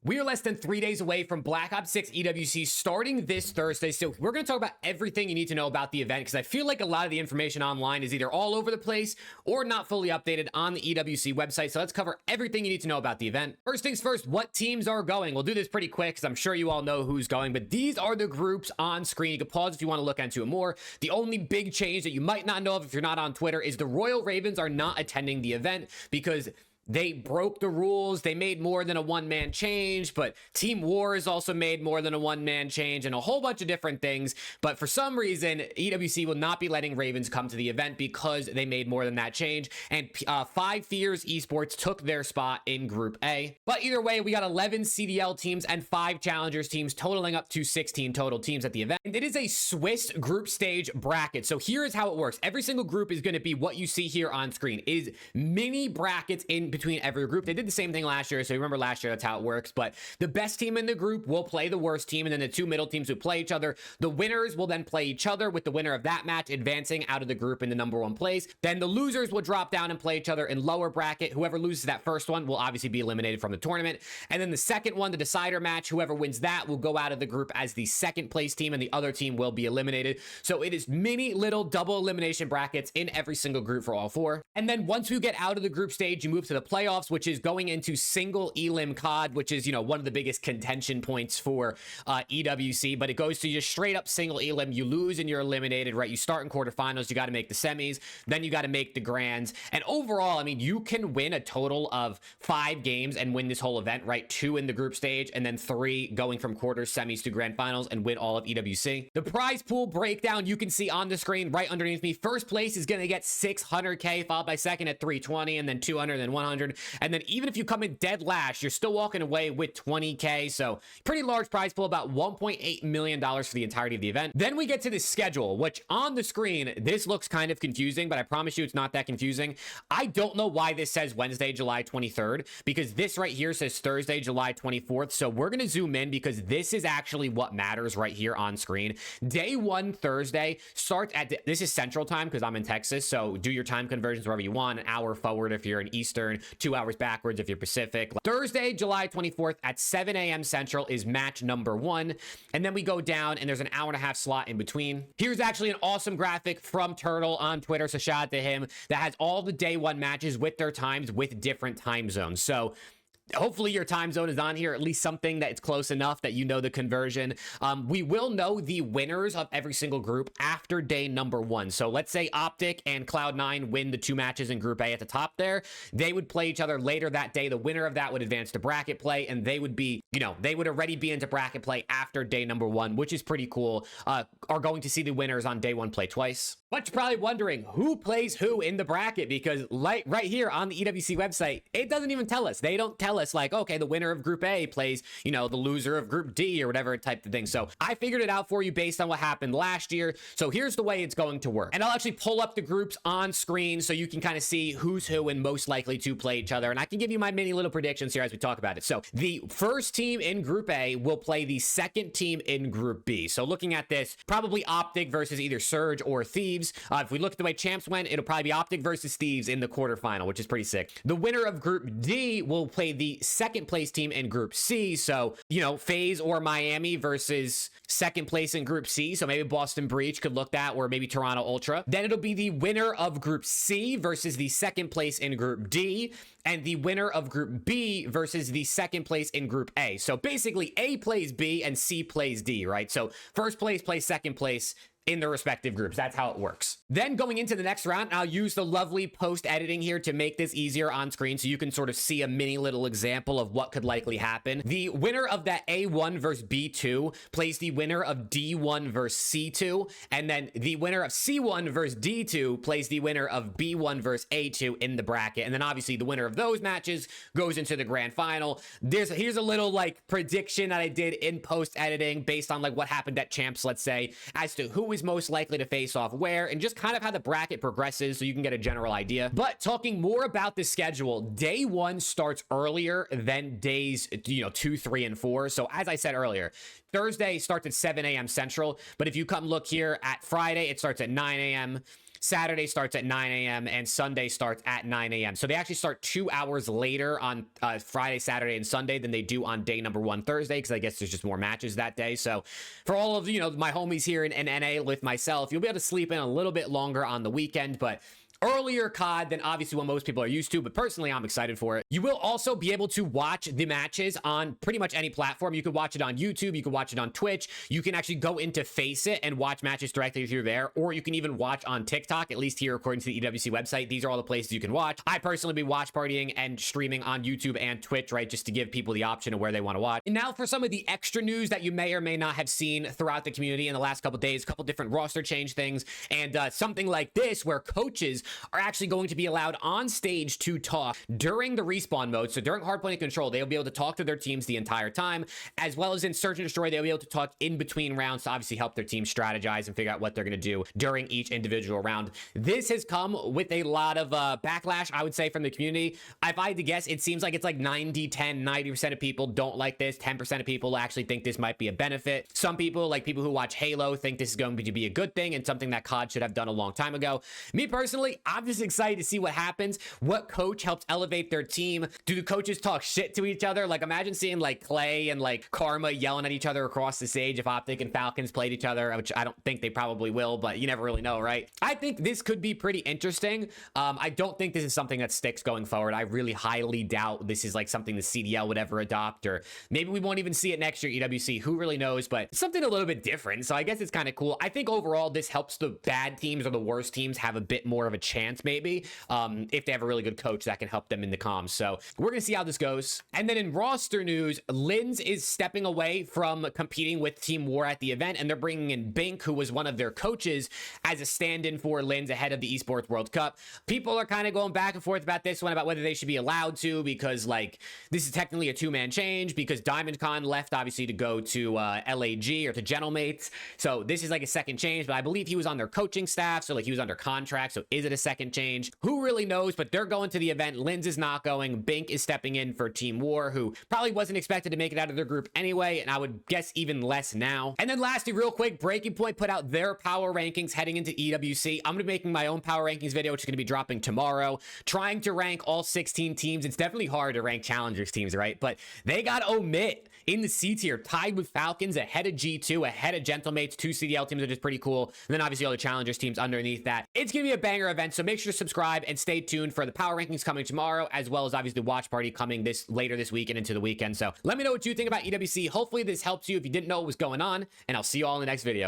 We are less than 3 days away from Black Ops 6 EWC starting this Thursday, so we're going to talk about everything you need to know about the event, because I feel like a lot of the information online is either all over the place or not fully updated on the EWC website, so let's cover everything you need to know about the event. First things first, what teams are going? We'll do this pretty quick, because I'm sure you all know who's going, but these are the groups on screen. You can pause if you want to look into it more. The only big change that you might not know of if you're not on Twitter is the Royal Ravens are not attending the event, because they broke the rules. They made more than a one-man change, but Team Wars also made more than a one-man change and a whole bunch of different things. But for some reason, EWC will not be letting Ravens come to the event because they made more than that change. And 5 Fears Esports took their spot in Group A. But either way, we got 11 CDL teams and 5 Challengers teams, totaling up to 16 total teams at the event. And it is a Swiss group stage bracket. So here is how it works. Every single group is going to be what you see here on screen. It is mini brackets in between every group. They did the same thing last year, so you remember last year, that's how it works. But the best team in the group will play the worst team, and then the 2 middle teams will play each other. The winners will then play each other, with the winner of that match advancing out of the group in the #1 place. Then the losers will drop down and play each other in lower bracket. Whoever loses that first one will obviously be eliminated from the tournament. And then the second one, the decider match, whoever wins that will go out of the group as the second place team, and the other team will be eliminated. So it is mini little double elimination brackets in every single group for all 4. And then once you get out of the group stage, you move to the playoffs, which is going into single elim COD, which is, one of the biggest contention points for EWC, but it goes to just straight up single elim. You lose and you're eliminated, right? You start in quarterfinals, you got to make the semis, then you got to make the grands. And overall, I mean, you can win a total of 5 games and win this whole event, right? 2 in the group stage, and then 3 going from quarters, semis to grand finals, and win all of EWC. The prize pool breakdown you can see on the screen right underneath me. First place is going to get 600K, followed by second at 320, and then 200, then 100. And then even if you come in dead last, you're still walking away with 20K. So pretty large prize pool, about $1.8 million for the entirety of the event. Then we get to the schedule, which on the screen, this looks kind of confusing, but I promise you it's not that confusing. I don't know why this says Wednesday, July 23rd, because this right here says Thursday, July 24th. So we're going to zoom in, because this is actually what matters right here on screen. Day 1, Thursday, starts at, this is Central Time because I'm in Texas. So do your time conversions wherever you want, an hour forward if you're in Eastern, 2 hours backwards if you're Pacific. Thursday, July 24th at 7 a.m. Central is match #1. And then we go down and there's an hour-and-a-half slot in between. Here's actually an awesome graphic from Turtle on Twitter, so shout out to him, that has all the day 1 matches with their times with different time zones. So hopefully your time zone is on here, at least something that it's close enough that you know the conversion. We will know the winners of every single group after day #1. So let's say Optic and Cloud9 win the 2 matches in Group A at the top there. They would play each other later that day. The winner of that would advance to bracket play, and they would be, they would already be into bracket play after day #1, which is pretty cool. Are going to see the winners on day 1 play twice. But you're probably wondering who plays who in the bracket, because right here on the EWC website, it doesn't even tell us. They don't tell us like, okay, the winner of Group A plays, the loser of Group D or whatever type of thing. So I figured it out for you based on what happened last year. So here's the way it's going to work. And I'll actually pull up the groups on screen so you can kind of see who's who and most likely to play each other. And I can give you my mini little predictions here as we talk about it. So the first team in Group A will play the second team in Group B. So looking at this, probably Optic versus either Surge or Thieves. If we look at the way champs went, it'll probably be Optic versus Thieves in the quarterfinal, which is pretty sick. The winner of Group D will play the second place team in Group C. So, FaZe or Miami versus second place in Group C. So maybe Boston Breach could look that, or maybe Toronto Ultra. Then it'll be the winner of Group C versus the second place in Group D, and the winner of Group B versus the second place in Group A. So basically A plays B and C plays D, right? So first place plays second place in the respective groups. That's how it works. Then going into the next round, I'll use the lovely post editing here to make this easier on screen so you can sort of see a mini little example of what could likely happen. The winner of that A1 versus B2 plays the winner of D1 versus C2, and then the winner of C1 versus D2 plays the winner of B1 versus A2 in the bracket. And then obviously the winner of those matches goes into the grand final. Here's a little like prediction that I did in post editing based on like what happened at champs, let's say, as to who is most likely to face off where, and just kind of how the bracket progresses so you can get a general idea. But talking more about the schedule, day 1 starts earlier than days 2, 3, and 4. So as I said earlier, Thursday starts at 7 a.m. Central, but if you come look here at Friday, it starts at 9 a.m. Saturday starts at 9 a.m. and Sunday starts at 9 a.m. So they actually start 2 hours later on Friday, Saturday, and Sunday than they do on day number 1 Thursday, because I guess there's just more matches that day. So for all of, my homies here in NA with myself, you'll be able to sleep in a little bit longer on the weekend, but earlier COD than obviously what most people are used to, but personally I'm excited for it. You will also be able to watch the matches on pretty much any platform. You could watch it on YouTube, you could watch it on Twitch, you can actually go into Face It and watch matches directly through there, or you can even watch on TikTok, at least here according to the EWC website. These are all the places you can watch. I personally be watch partying and streaming on YouTube and Twitch, right, just to give people the option of where they want to watch. And now for some of the extra news that you may or may not have seen throughout the community in the last couple days, a couple different roster change things, and something like this where coaches are actually going to be allowed on stage to talk during the respawn mode. So during hardpoint and control, they'll be able to talk to their teams the entire time, as well as in search and destroy, they'll be able to talk in between rounds to obviously help their team strategize and figure out what they're going to do during each individual round. This has come with a lot of backlash, I would say, from the community. If I had to guess, it seems like it's like 90-10, 90% of people don't like this, 10% of people actually think this might be a benefit. Some people, like people who watch Halo, think this is going to be a good thing and something that COD should have done a long time ago. Me personally, I'm just excited to see what happens. What coach helps elevate their team? Do the coaches talk shit to each other? Like, imagine seeing like Clay and like Karma yelling at each other across the stage if Optic and Falcons played each other, which I don't think they probably will, but you never really know, right? I think this could be pretty interesting. I don't think this is something that sticks going forward. I really highly doubt this is like something the CDL would ever adopt, or maybe we won't even see it next year, EWC, who really knows, but something a little bit different. So I guess it's kind of cool. I think overall this helps the bad teams or the worst teams have a bit more of a chance, maybe, if they have a really good coach that can help them in the comms. So we're gonna see how this goes. And then in roster news, Linz is stepping away from competing with Team War at the event, and they're bringing in Bink, who was one of their coaches, as a stand-in for Linz ahead of the Esports World Cup. People are kind of going back and forth about this one, about whether they should be allowed to, because like this is technically a two-man change, because Diamond Con left obviously to go to LAG or to Gentlemates. So this is like a second change, but I believe he was on their coaching staff, so like he was under contract. So is it a second change? Who really knows? But they're going to the event. Linz is not going. Bink is stepping in for Team War, who probably wasn't expected to make it out of their group anyway, and I would guess even less now. And then lastly, real quick, Breaking Point put out their power rankings heading into EWC. I'm going to be making my own power rankings video, which is going to be dropping tomorrow, trying to rank all 16 teams. It's definitely hard to rank challengers teams, right? But they got Omit in the C tier, tied with Falcons, ahead of G2, ahead of Gentlemates, 2 CDL teams, which is pretty cool. And then obviously all the challengers teams underneath that. It's going to be a banger event, so make sure to subscribe and stay tuned for the power rankings coming tomorrow, as well as obviously the watch party coming later this week and into the weekend. So let me know what you think about EWC. Hopefully this helps you if you didn't know what was going on, and I'll see you all in the next video.